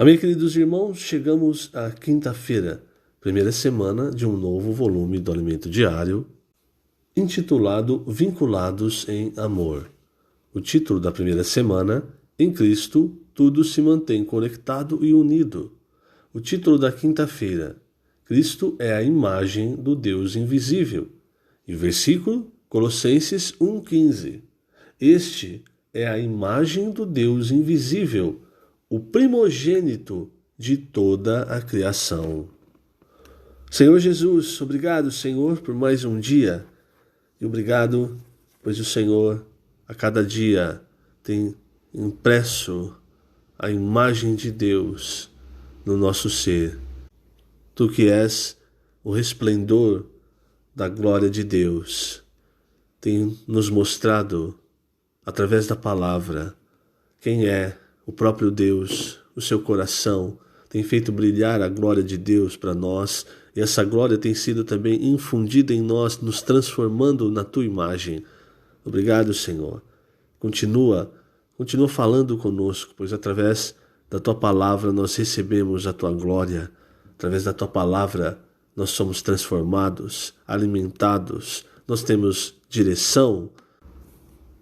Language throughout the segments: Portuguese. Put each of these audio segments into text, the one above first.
Amém, queridos irmãos, chegamos à quinta-feira, primeira semana de um novo volume do Alimento Diário, intitulado Vinculados em Amor. O título da primeira semana, Em Cristo, tudo se mantém conectado e unido. O título da quinta-feira, Cristo é a imagem do Deus invisível. E o versículo, Colossenses 1,15. Este é a imagem do Deus invisível, o primogênito de toda a criação. Senhor Jesus, obrigado, Senhor, por mais um dia. E obrigado, pois o Senhor, a cada dia, tem impresso a imagem de Deus no nosso ser. Tu que és o resplendor da glória de Deus, tem nos mostrado, através da palavra, quem é o próprio Deus. O seu coração tem feito brilhar a glória de Deus para nós, e essa glória tem sido também infundida em nós, nos transformando na tua imagem. Obrigado, Senhor. Continua falando conosco, pois através da tua palavra nós recebemos a tua glória. Através da tua palavra nós somos transformados, alimentados, nós temos direção.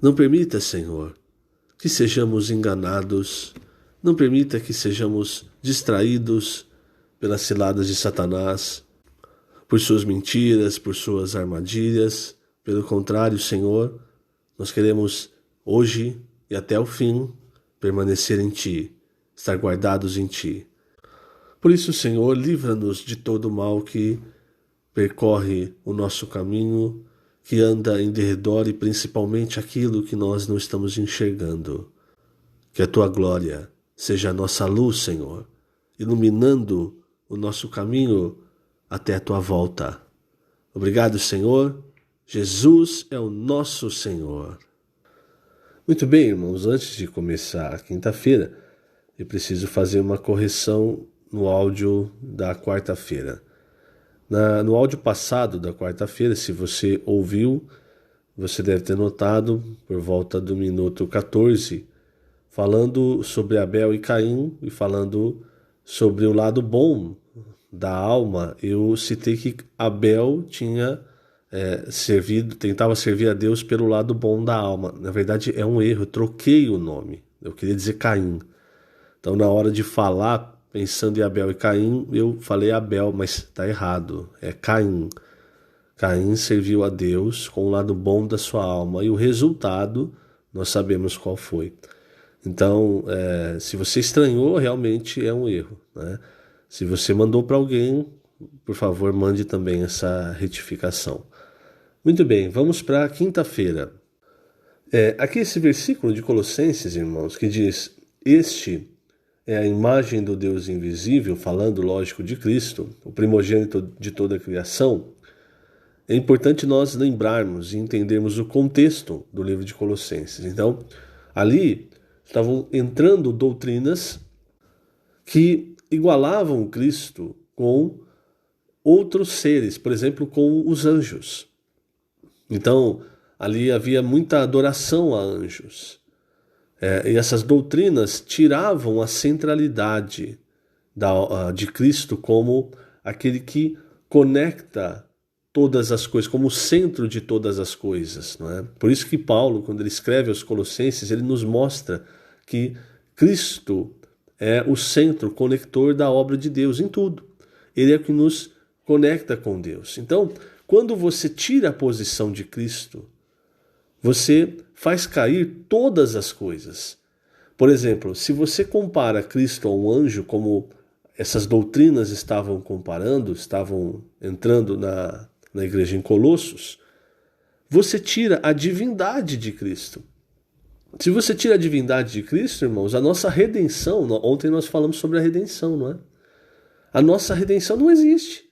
Não permita, Senhor, que sejamos enganados, não permita que sejamos distraídos pelas ciladas de Satanás, por suas mentiras, por suas armadilhas. Pelo contrário, Senhor, nós queremos hoje e até o fim permanecer em Ti, estar guardados em Ti. Por isso, Senhor, livra-nos de todo o mal que percorre o nosso caminho, que anda em derredor, e principalmente aquilo que nós não estamos enxergando. Que a Tua glória seja a nossa luz, Senhor, iluminando o nosso caminho até a Tua volta. Obrigado, Senhor. Jesus é o nosso Senhor. Muito bem, irmãos, antes de começar a quinta-feira, eu preciso fazer uma correção no áudio da quarta-feira. No áudio passado da quarta-feira, se você ouviu, você deve ter notado, por volta do minuto 14, falando sobre Abel e Caim e falando sobre o lado bom da alma, eu citei que Abel tentava servir a Deus pelo lado bom da alma. Na verdade é um erro, eu troquei o nome, eu queria dizer Caim. Então na hora de falar, pensando em Abel e Caim, eu falei Abel, mas está errado, é Caim. Caim serviu a Deus com o lado bom da sua alma, e o resultado nós sabemos qual foi. Então, se você estranhou, realmente é um erro, né? Se você mandou para alguém, por favor, mande também essa retificação. Muito bem, vamos para a quinta-feira. Aqui esse versículo de Colossenses, irmãos, que diz: Este é a imagem do Deus invisível, falando, lógico, de Cristo, o primogênito de toda a criação. É importante nós lembrarmos e entendermos o contexto do livro de Colossenses. Então, ali estavam entrando doutrinas que igualavam Cristo com outros seres, por exemplo, com os anjos. Então, ali havia muita adoração a anjos. E essas doutrinas tiravam a centralidade de Cristo como aquele que conecta todas as coisas, como o centro de todas as coisas, não é? Por isso que Paulo, quando ele escreve aos Colossenses, ele nos mostra que Cristo é o centro conector da obra de Deus em tudo. Ele é o que nos conecta com Deus. Então, quando você tira a posição de Cristo, você faz cair todas as coisas. Por exemplo, se você compara Cristo a um anjo, como essas doutrinas estavam entrando na igreja em Colossos, você tira a divindade de Cristo. Se você tira a divindade de Cristo, irmãos, a nossa redenção, ontem nós falamos sobre a redenção, não é? A nossa redenção não existe.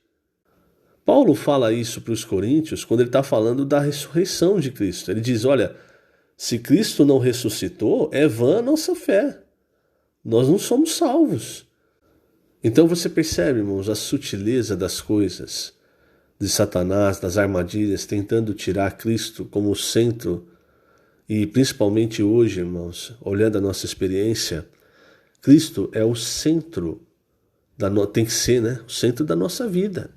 Paulo fala isso para os coríntios quando ele está falando da ressurreição de Cristo. Ele diz, olha, se Cristo não ressuscitou, é vã a nossa fé. Nós não somos salvos. Então você percebe, irmãos, a sutileza das coisas, de Satanás, das armadilhas, tentando tirar Cristo como o centro. E principalmente hoje, irmãos, olhando a nossa experiência, Cristo é o centro, tem que ser, né? O centro da nossa vida.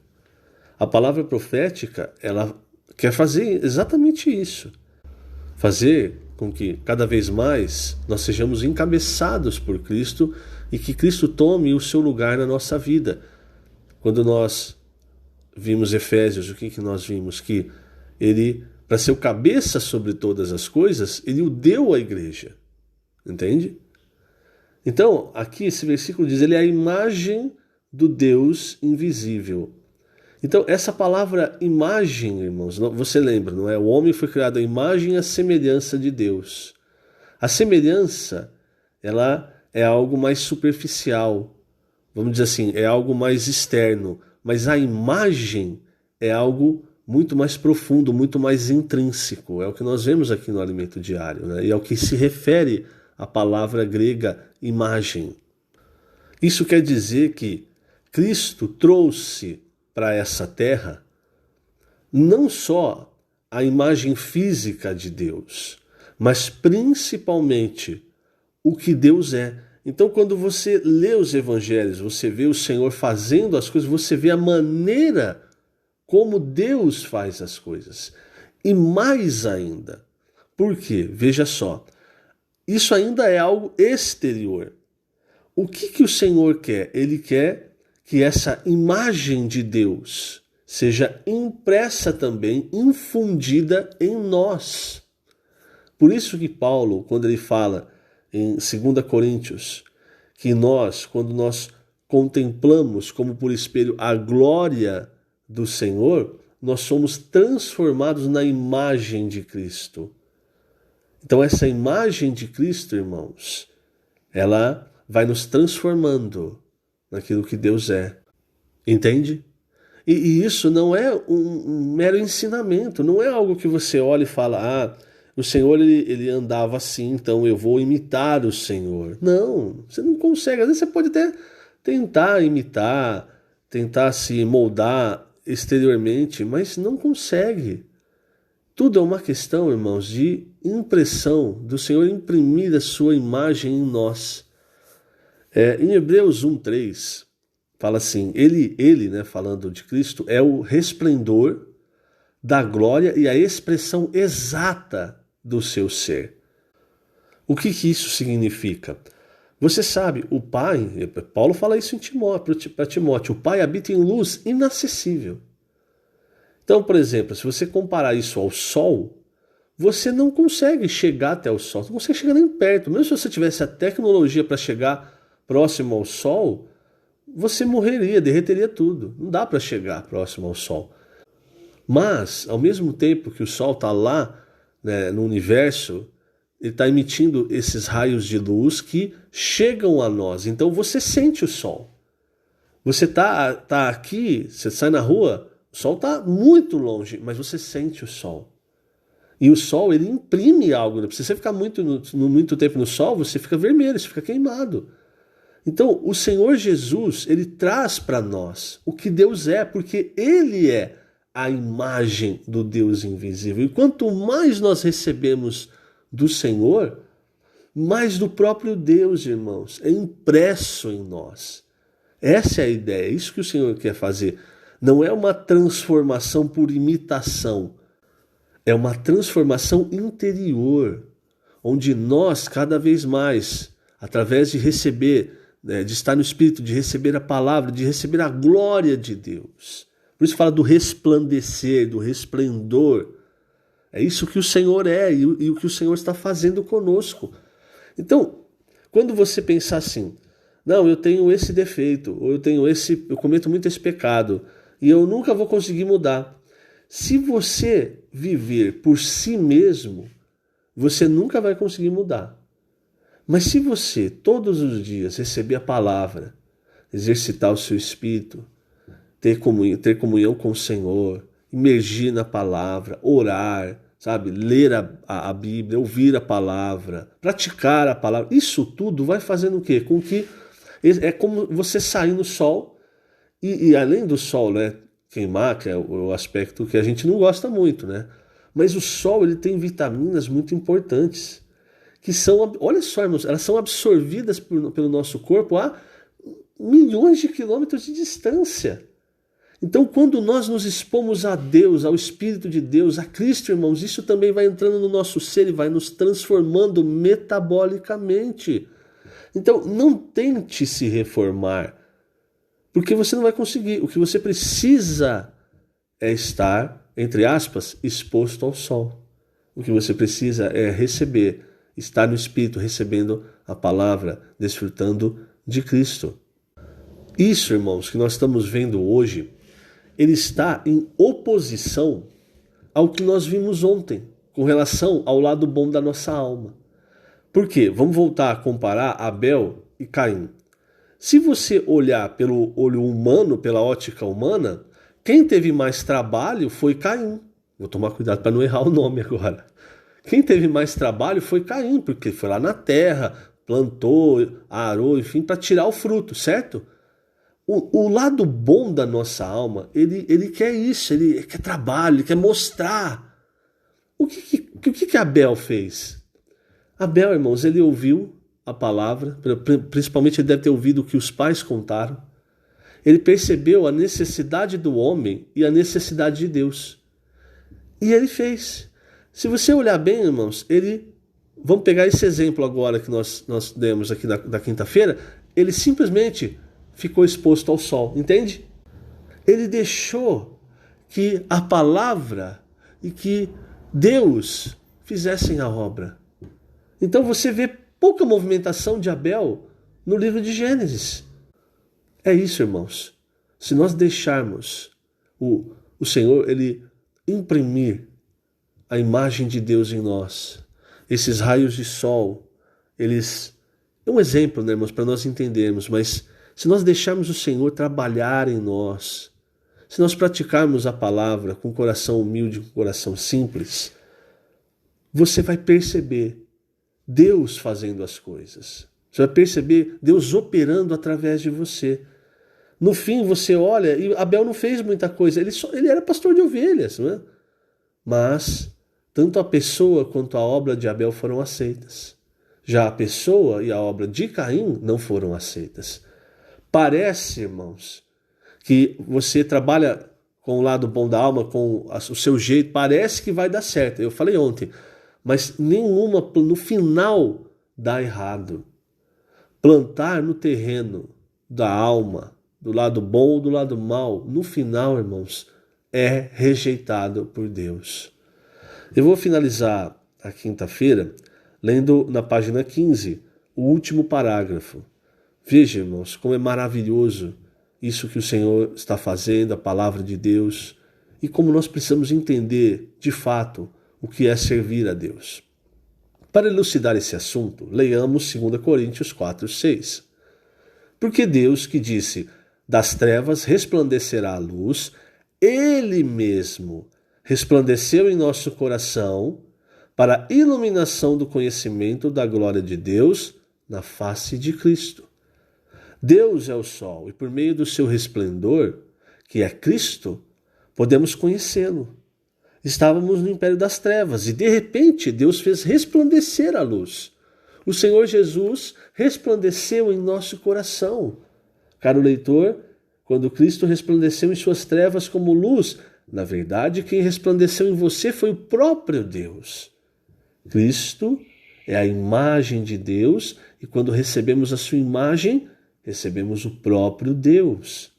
A palavra profética, ela quer fazer exatamente isso. Fazer com que cada vez mais nós sejamos encabeçados por Cristo e que Cristo tome o seu lugar na nossa vida. Quando nós vimos Efésios, o que nós vimos? Que ele, para ser o cabeça sobre todas as coisas, ele o deu à igreja. Entende? Então, aqui esse versículo diz, ele é a imagem do Deus invisível. Então, essa palavra imagem, irmãos, você lembra, não é? O homem foi criado à imagem e à semelhança de Deus. A semelhança, ela é algo mais superficial, vamos dizer assim, é algo mais externo, mas a imagem é algo muito mais profundo, muito mais intrínseco. É o que nós vemos aqui no Alimento Diário, né? E é o que se refere à palavra grega imagem. Isso quer dizer que Cristo trouxe para essa terra não só a imagem física de Deus, mas principalmente o que Deus é. Então, quando você lê os evangelhos, você vê o Senhor fazendo as coisas, você vê a maneira como Deus faz as coisas. E mais ainda, por quê? Veja só, isso ainda é algo exterior. O que o Senhor quer? Ele quer que essa imagem de Deus seja impressa também, infundida em nós. Por isso que Paulo, quando ele fala em 2 Coríntios, que nós, quando nós contemplamos como por espelho a glória do Senhor, nós somos transformados na imagem de Cristo. Então essa imagem de Cristo, irmãos, ela vai nos transformando naquilo que Deus é. Entende? E isso não é um mero ensinamento, não é algo que você olha e fala, o Senhor ele andava assim, então eu vou imitar o Senhor. Não, você não consegue. Às vezes você pode até tentar imitar, tentar se moldar exteriormente, mas não consegue. Tudo é uma questão, irmãos, de impressão, do Senhor imprimir a sua imagem em nós. Em Hebreus 1:3, fala assim, ele, né, falando de Cristo, é o resplendor da glória e a expressão exata do seu ser. O que isso significa? Você sabe, o Pai, Paulo fala isso para Timóteo, o Pai habita em luz inacessível. Então, por exemplo, se você comparar isso ao Sol, você não consegue chegar até o Sol, você não consegue chegar nem perto. Mesmo se você tivesse a tecnologia para chegar próximo ao Sol, você morreria, derreteria tudo. Não dá para chegar próximo ao Sol. Mas, ao mesmo tempo que o Sol está lá, né, no universo, ele está emitindo esses raios de luz que chegam a nós. Então você sente o Sol. Você tá aqui, você sai na rua, o Sol está muito longe, mas você sente o Sol. E o Sol, ele imprime algo. Se você ficar muito tempo no Sol, você fica vermelho, você fica queimado. Então, o Senhor Jesus, ele traz para nós o que Deus é, porque ele é a imagem do Deus invisível. E quanto mais nós recebemos do Senhor, mais do próprio Deus, irmãos, é impresso em nós. Essa é a ideia, é isso que o Senhor quer fazer. Não é uma transformação por imitação, é uma transformação interior, onde nós, cada vez mais, através de receber, de estar no Espírito, de receber a palavra, de receber a glória de Deus. Por isso fala do resplandecer, do resplendor. É isso que o Senhor é e o que o Senhor está fazendo conosco. Então, quando você pensar assim, não, eu tenho esse defeito, ou eu cometo muito esse pecado, e eu nunca vou conseguir mudar. Se você viver por si mesmo, você nunca vai conseguir mudar. Mas se você, todos os dias, receber a palavra, exercitar o seu espírito, ter comunhão com o Senhor, imergir na palavra, orar, sabe, ler a Bíblia, ouvir a palavra, praticar a palavra, isso tudo vai fazendo o quê? Com que é como você sair no sol e além do sol, né, queimar, que é o aspecto que a gente não gosta muito, né? Mas o sol, ele tem vitaminas muito importantes, que são, olha só, irmãos, elas são absorvidas pelo nosso corpo a milhões de quilômetros de distância. Então, quando nós nos expomos a Deus, ao Espírito de Deus, a Cristo, irmãos, isso também vai entrando no nosso ser e vai nos transformando metabolicamente. Então, não tente se reformar, porque você não vai conseguir. O que você precisa é estar, entre aspas, exposto ao sol. O que você precisa é receber, estar no Espírito, recebendo a palavra, desfrutando de Cristo. Isso, irmãos, que nós estamos vendo hoje, ele está em oposição ao que nós vimos ontem, com relação ao lado bom da nossa alma. Por quê? Vamos voltar a comparar Abel e Caim. Se você olhar pelo olho humano, pela ótica humana, quem teve mais trabalho foi Caim. Vou tomar cuidado para não errar o nome agora. Quem teve mais trabalho foi Caim, porque foi lá na terra, plantou, arou, enfim, para tirar o fruto, certo? O lado bom da nossa alma, ele quer isso, ele quer trabalho, ele quer mostrar. O que Abel fez? Abel, irmãos, ele ouviu a palavra, principalmente ele deve ter ouvido o que os pais contaram. Ele percebeu a necessidade do homem e a necessidade de Deus. E ele fez. Se você olhar bem, irmãos, vamos pegar esse exemplo agora que nós demos aqui da quinta-feira, ele simplesmente ficou exposto ao sol, entende? Ele deixou que a palavra e que Deus fizessem a obra. Então você vê pouca movimentação de Abel no livro de Gênesis. É isso, irmãos. Se nós deixarmos o Senhor, ele imprimir a imagem de Deus em nós, esses raios de sol, eles... É um exemplo, né, irmãos, para nós entendermos, mas se nós deixarmos o Senhor trabalhar em nós, se nós praticarmos a palavra com coração humilde, com coração simples, você vai perceber Deus fazendo as coisas. Você vai perceber Deus operando através de você. No fim, você olha, e Abel não fez muita coisa, ele era pastor de ovelhas, não é? Mas tanto a pessoa quanto a obra de Abel foram aceitas. Já a pessoa e a obra de Caim não foram aceitas. Parece, irmãos, que você trabalha com o lado bom da alma, com o seu jeito, parece que vai dar certo. Eu falei ontem, mas nenhuma, no final, dá errado. Plantar no terreno da alma, do lado bom ou do lado mal, no final, irmãos, é rejeitado por Deus. Eu vou finalizar a quinta-feira lendo na página 15 o último parágrafo. Veja, irmãos, como é maravilhoso isso que o Senhor está fazendo, a palavra de Deus, e como nós precisamos entender, de fato, o que é servir a Deus. Para elucidar esse assunto, leiamos 2 Coríntios 4:6. Porque Deus, que disse, das trevas resplandecerá a luz, Ele mesmo resplandeceu em nosso coração para a iluminação do conhecimento da glória de Deus na face de Cristo. Deus é o sol e por meio do seu resplendor, que é Cristo, podemos conhecê-lo. Estávamos no império das trevas e de repente Deus fez resplandecer a luz. O Senhor Jesus resplandeceu em nosso coração. Caro leitor, quando Cristo resplandeceu em suas trevas como luz, na verdade quem resplandeceu em você foi o próprio Deus. Cristo é a imagem de Deus e quando recebemos a sua imagem, recebemos o próprio Deus.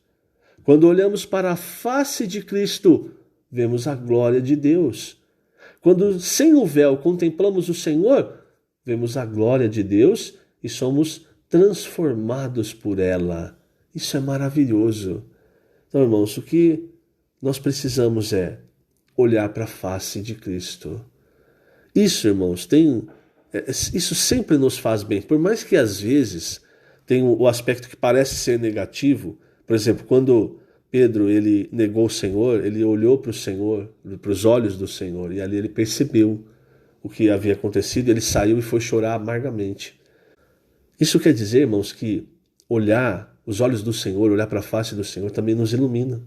Quando olhamos para a face de Cristo, vemos a glória de Deus. Quando sem o véu contemplamos o Senhor, vemos a glória de Deus e somos transformados por ela. Isso é maravilhoso. Então, irmãos, o que nós precisamos é olhar para a face de Cristo. Isso, irmãos, isso sempre nos faz bem. Por mais que às vezes tenha o aspecto que parece ser negativo. Por exemplo, quando Pedro ele negou o Senhor, ele olhou para o Senhor, para os olhos do Senhor, e ali ele percebeu o que havia acontecido, ele saiu e foi chorar amargamente. Isso quer dizer, irmãos, que olhar os olhos do Senhor, olhar para a face do Senhor também nos ilumina.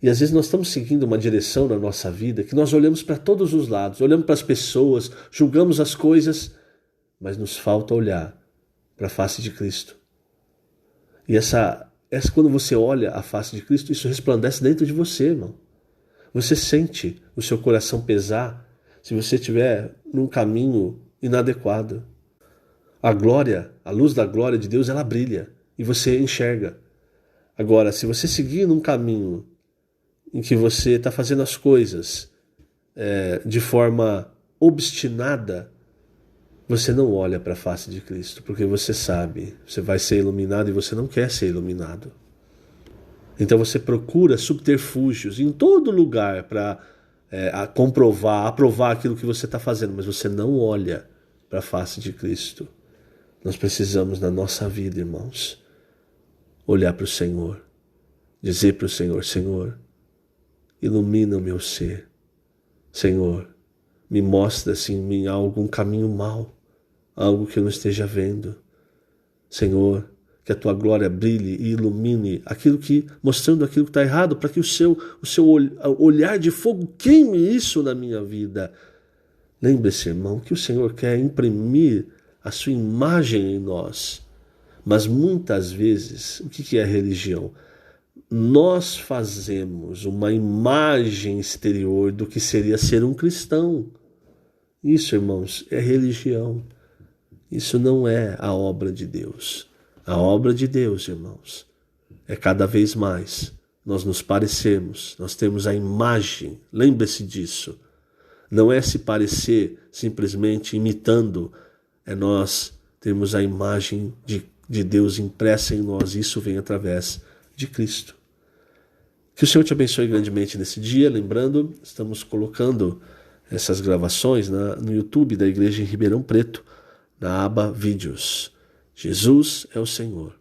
E às vezes nós estamos seguindo uma direção na nossa vida que nós olhamos para todos os lados, olhamos para as pessoas, julgamos as coisas mas nos falta olhar para a face de Cristo. E quando você olha a face de Cristo, isso resplandece dentro de você, irmão. Você sente o seu coração pesar se você estiver num caminho inadequado. A luz da glória de Deus, ela brilha e você enxerga. Agora, se você seguir num caminho em que você está fazendo as coisas de forma obstinada, você não olha para a face de Cristo, porque você sabe, você vai ser iluminado e você não quer ser iluminado. Então você procura subterfúgios em todo lugar para aprovar aquilo que você está fazendo, mas você não olha para a face de Cristo. Nós precisamos, na nossa vida, irmãos, olhar para o Senhor, dizer para o Senhor: Senhor, ilumina o meu ser. Senhor, me mostra se em mim há algum caminho mau, algo que eu não esteja vendo. Senhor, que a tua glória brilhe e ilumine mostrando aquilo que está errado, para que o seu olhar de fogo queime isso na minha vida. Lembre-se, irmão, que o Senhor quer imprimir a sua imagem em nós. Mas muitas vezes, o que é religião? Nós fazemos uma imagem exterior do que seria ser um cristão. Isso, irmãos, é religião. Isso não é a obra de Deus. A obra de Deus, irmãos, é cada vez mais nós nos parecermos, nós temos a imagem, lembre-se disso. Não é se parecer simplesmente imitando, é nós termos a imagem de Deus impressa em nós, e isso vem através de Cristo. Que o Senhor te abençoe grandemente nesse dia. Lembrando, estamos colocando essas gravações no YouTube da Igreja em Ribeirão Preto, na aba Vídeos. Jesus é o Senhor.